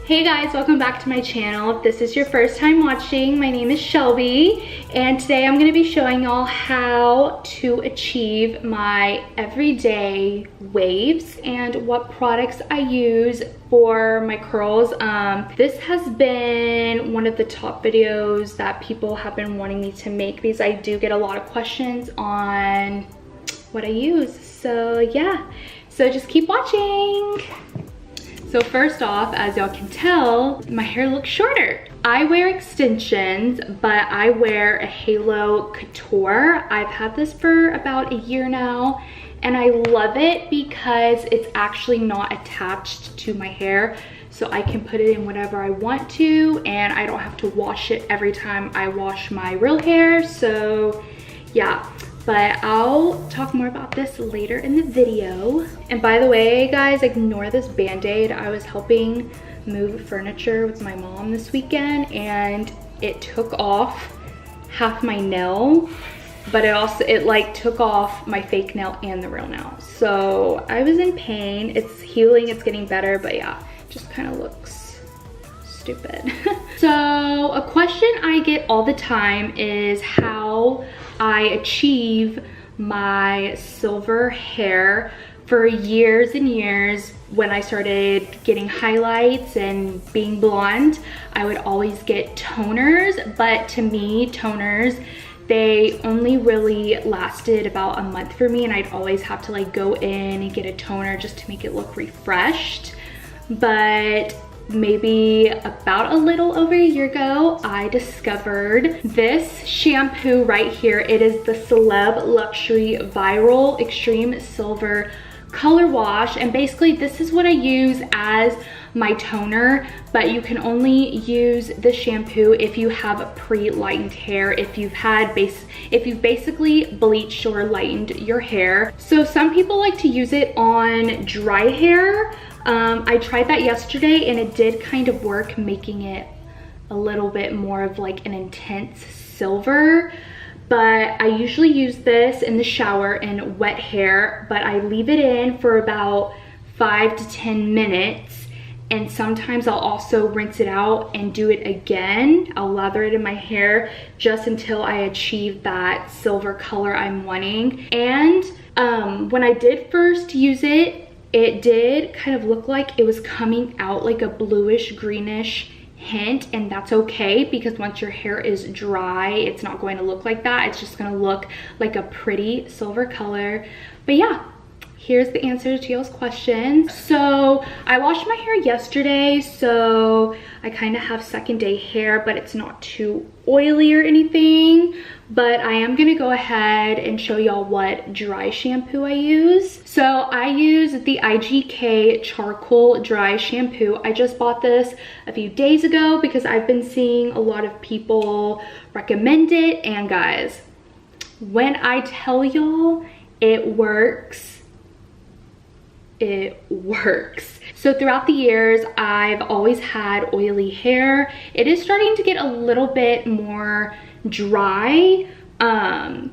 Hey guys, welcome back to my channel. If this is your first time watching, my name is Shelby, and today I'm going to be showing y'all how to achieve my everyday waves and what products I use for my curls. This has been one of the top videos that people have been wanting me to make because I do get a lot of questions on what I use. So yeah, so just keep watching. So first off, as y'all can tell, my hair looks shorter. I wear extensions, but I wear a HaloCouture. I've had this for about a year now, and I love it because it's actually not attached to my hair. So I can put it in whatever I want to, and I don't have to wash it every time I wash my real hair. So yeah. But I'll talk more about this later in the video. And by the way, guys, ignore this band-aid. I was helping move furniture with my mom this weekend, and it took off half my nail, but it like took off my fake nail and the real nail. So I was in pain. It's healing, it's getting better, but yeah, just kind of looks stupid. So a question I get all the time is how I achieve my silver hair. For years and years, when I started getting highlights and being blonde, I would always get toners, but to me, toners, they only really lasted about a month for me, and I'd always have to like go in and get a toner just to make it look refreshed. But maybe about a little over a year ago, I discovered this shampoo right here. It is the Celeb Luxury Viral Extreme Silver Color Wash, and basically this is what I use as my toner, but you can only use the shampoo if you have pre-lightened hair, if you've basically bleached or lightened your hair. So some people like to use it on dry hair. I tried that yesterday and it did kind of work, making it a little bit more of like an intense silver. But I usually use this in the shower in wet hair, but I leave it in for about 5 to 10 minutes. And sometimes I'll also rinse it out and do it again. I'll lather it in my hair just until I achieve that silver color I'm wanting. And when I did first use it, it did kind of look like it was coming out like a bluish greenish hint, and that's okay because once your hair is dry, it's not going to look like that. It's just going to look like a pretty silver color. But yeah, here's the answer to y'all's questions. So I washed my hair yesterday, so I kind of have second day hair, but it's not too oily or anything. But I am gonna go ahead and show y'all what dry shampoo I use. So I use the IGK Charcoal Dry Shampoo. I just bought this a few days ago because I've been seeing a lot of people recommend it. And guys, when I tell y'all it works, it works. So throughout the years, I've always had oily hair. It is starting to get a little bit more dry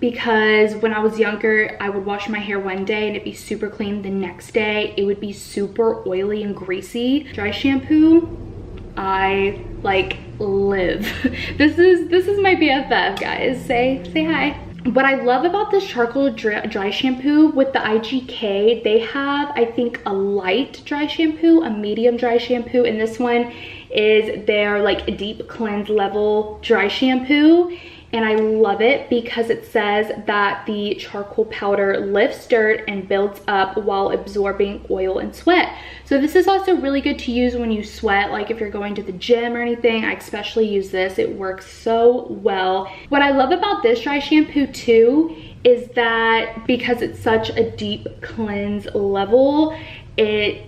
because when I was younger, I would wash my hair one day and it'd be super clean. The next day, it would be super oily and greasy. Dry shampoo, I like live. This is my BFF, guys. Say hi. What I love about this charcoal dry shampoo with the IGK, they have, I think, a light dry shampoo, a medium dry shampoo, and this one is their like deep cleanse level dry shampoo. And I love it because it says that the charcoal powder lifts dirt and builds up while absorbing oil and sweat. So this is also really good to use when you sweat, like if you're going to the gym or anything. I especially use this. It works so well. What I love about this dry shampoo too is that because it's such a deep cleanse level, it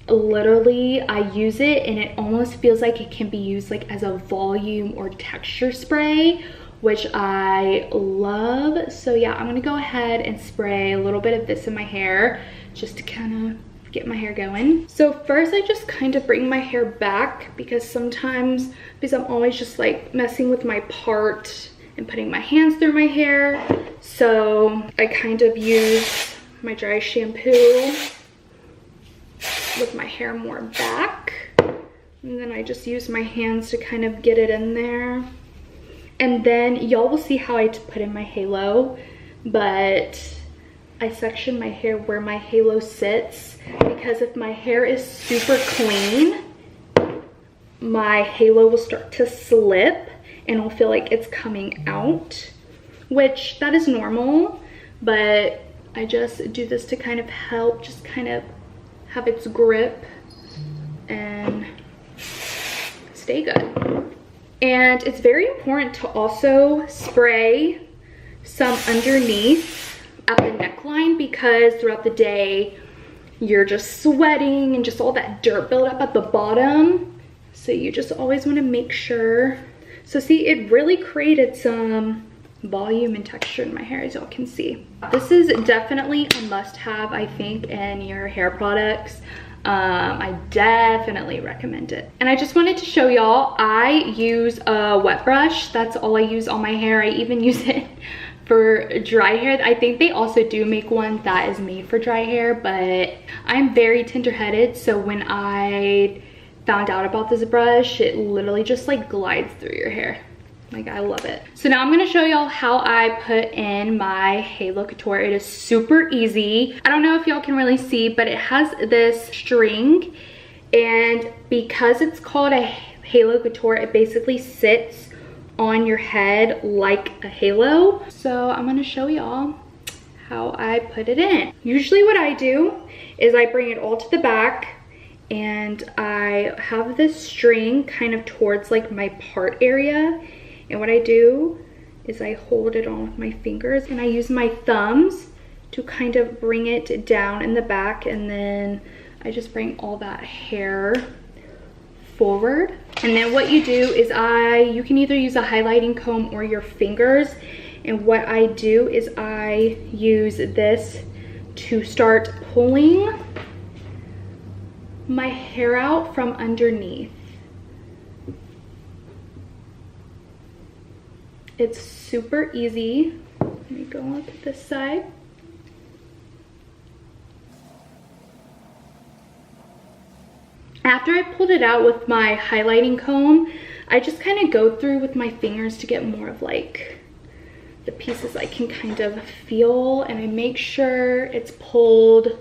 literally, I use it and it almost feels like it can be used like as a volume or texture spray, which I love. So yeah, I'm gonna go ahead and spray a little bit of this in my hair just to kind of get my hair going. So first I just kind of bring my hair back because I'm always just like messing with my part and putting my hands through my hair. So I kind of use my dry shampoo with my hair more back. And then I just use my hands to kind of get it in there. And then y'all will see how I put in my halo, but I section my hair where my halo sits, because if my hair is super clean, my halo will start to slip and I'll feel like it's coming out, which that is normal, but I just do this to kind of help just kind of have its grip and stay good. And it's very important to also spray some underneath at the neckline, because throughout the day you're just sweating and just all that dirt build up at the bottom. So you just always want to make sure. So see, it really created some volume and texture in my hair, as y'all can see. This is definitely a must-have, I think, in your hair products. I definitely recommend it. And I just wanted to show y'all, I use a wet brush. That's all I use on my hair. I even use it for dry hair. I think they also do make one that is made for dry hair, but I'm very tender-headed, so when I found out about this brush, it literally just like glides through your hair. Like, I love it. So now I'm gonna show y'all how I put in my HaloCouture. It is super easy. I don't know if y'all can really see, but it has this string, and because it's called a HaloCouture, it basically sits on your head like a halo. So I'm gonna show y'all how I put it in. Usually what I do is I bring it all to the back, and I have this string kind of towards like my part area. And what I do is I hold it on with my fingers, and I use my thumbs to kind of bring it down in the back, and then I just bring all that hair forward. And then what you do is you can either use a highlighting comb or your fingers. And what I do is I use this to start pulling my hair out from underneath. It's super easy. Let me go up to this side. After I pulled it out with my highlighting comb, I just kind of go through with my fingers to get more of like the pieces I can kind of feel, and I make sure it's pulled,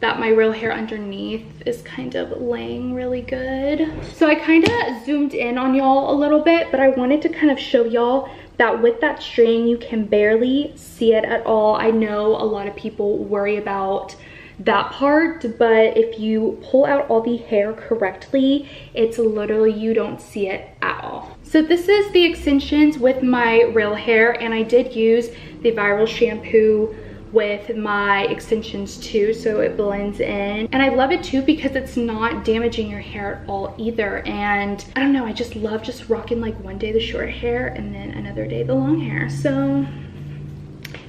that my real hair underneath is kind of laying really good. So I kind of zoomed in on y'all a little bit, but I wanted to kind of show y'all that with that string, you can barely see it at all. I know a lot of people worry about that part, but if you pull out all the hair correctly, it's literally, you don't see it at all. So this is the extensions with my real hair, and I did use the Viral shampoo with my extensions too, so it blends in. And I love it too because it's not damaging your hair at all either. And I don't know, I just love just rocking like one day the short hair and then another day the long hair. So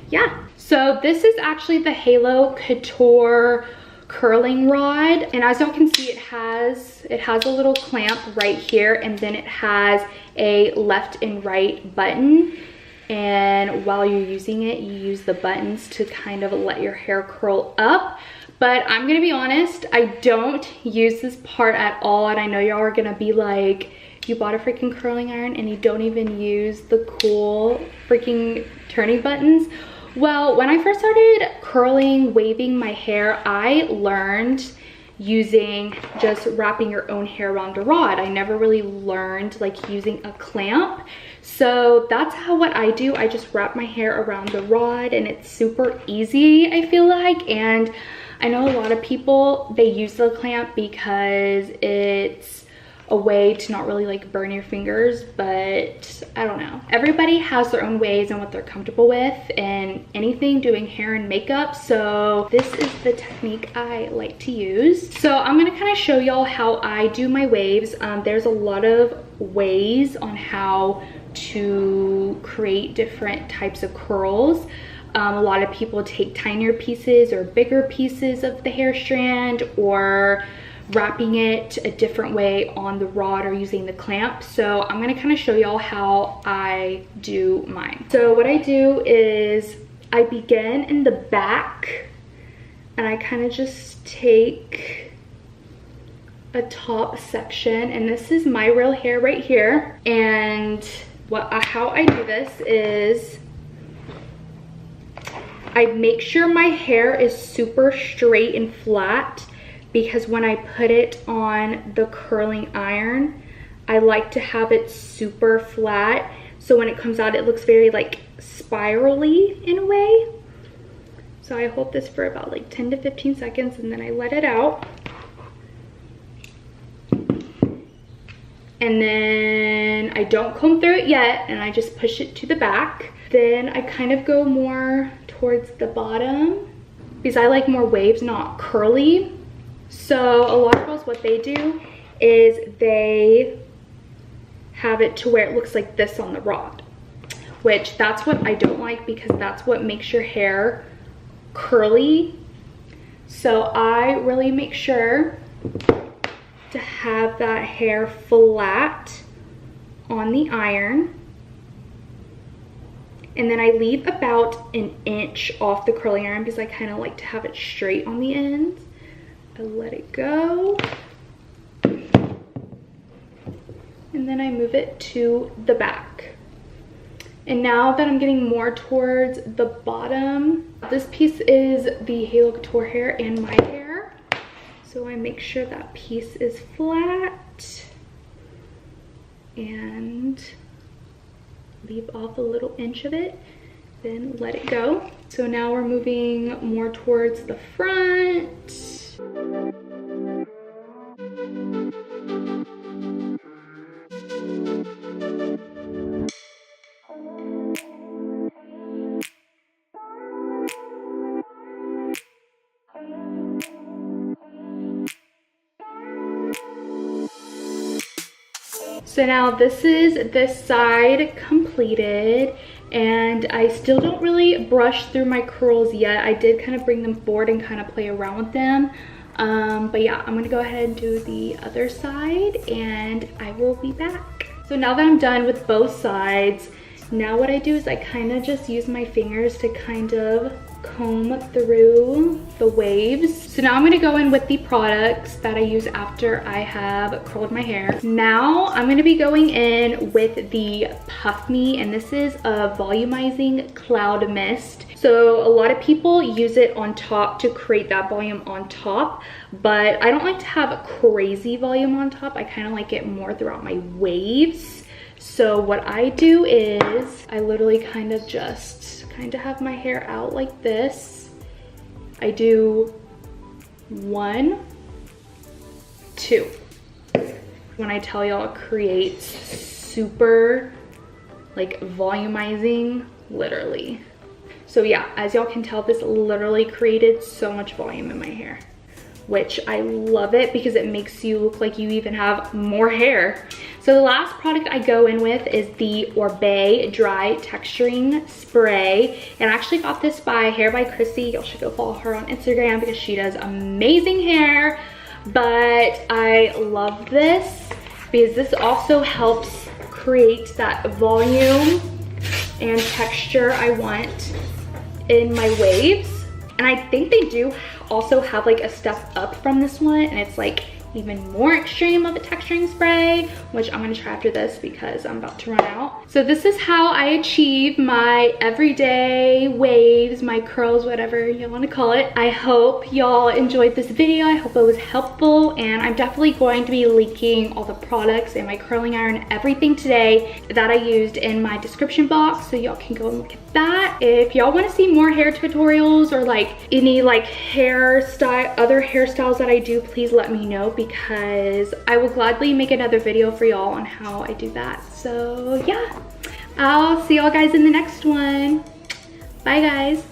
yeah. So this is actually the HaloCouture curling rod, and as y'all can see, it has a little clamp right here, and then it has a left and right button. And while you're using it, you use the buttons to kind of let your hair curl up. But I'm gonna be honest, I don't use this part at all. And I know y'all are gonna be like, you bought a freaking curling iron and you don't even use the cool freaking turning buttons. Well, when I first started curling, waving my hair, I learned using just wrapping your own hair around a rod. I never really learned like using a clamp. So that's what I do. I just wrap my hair around the rod, and it's super easy, I feel like. And I know a lot of people, they use the clamp because it's a way to not really like burn your fingers, but I don't know. Everybody has their own ways and what they're comfortable with and anything doing hair and makeup. So this is the technique I like to use. So I'm gonna kind of show y'all how I do my waves. There's a lot of ways on how to create different types of curls. A lot of people take tinier pieces or bigger pieces of the hair strand, or wrapping it a different way on the rod or using the clamp. So I'm gonna kind of show y'all how I do mine. So what I do is I begin in the back, and I kind of just take a top section, and this is my real hair right here. And how I do this is I make sure my hair is super straight and flat, because when I put it on the curling iron, I like to have it super flat, so when it comes out it looks very like spirally in a way. So I hold this for about like 10 to 15 seconds and then I let it out. And then I don't comb through it yet, and I just push it to the back. Then I kind of go more towards the bottom because I like more waves, not curly. So a lot of girls, what they do is they have it to where it looks like this on the rod, which that's what I don't like, because that's what makes your hair curly. So I really make sure to have that hair flat on the iron. And then I leave about an inch off the curling iron because I kind of like to have it straight on the ends. I let it go. And then I move it to the back. And now that I'm getting more towards the bottom, this piece is the HaloCouture hair and my hair. So I make sure that piece is flat and leave off a little inch of it, then let it go. So now we're moving more towards the front. So now this is this side completed, and I still don't really brush through my curls yet. I did kind of bring them forward and kind of play around with them. But yeah, I'm gonna go ahead and do the other side and I will be back. So now that I'm done with both sides, now what I do is I kind of just use my fingers to kind of comb through the waves. So now I'm going to go in with the products that I use after I have curled my hair. Now I'm going to be going in with the Puff Me, and this is a volumizing cloud mist. So a lot of people use it on top to create that volume on top, but I don't like to have a crazy volume on top. I kind of like it more throughout my waves. So what I do is I literally kind of have my hair out like this. I do 1, 2. When I tell y'all, it creates super like volumizing, literally. So yeah, as y'all can tell, this literally created so much volume in my hair, which I love it because it makes you look like you even have more hair. So the last product I go in with is the Oribe Dry Texturing Spray. And I actually got this by Hair by Chrissy. Y'all should go follow her on Instagram because she does amazing hair. But I love this because this also helps create that volume and texture I want in my waves. And I think they do also have like a step up from this one, and it's like even more extreme of a texturing spray, which I'm gonna try after this because I'm about to run out. So this is how I achieve my everyday waves, my curls, whatever you want to call it. I hope y'all enjoyed this video. I hope it was helpful, and I'm definitely going to be linking all the products and my curling iron, everything today that I used in my description box, so y'all can go and look at that. If y'all want to see more hair tutorials or like any like other hairstyles that I do, please let me know, because I will gladly make another video for y'all on how I do that. So yeah, I'll see y'all guys in the next one. Bye guys.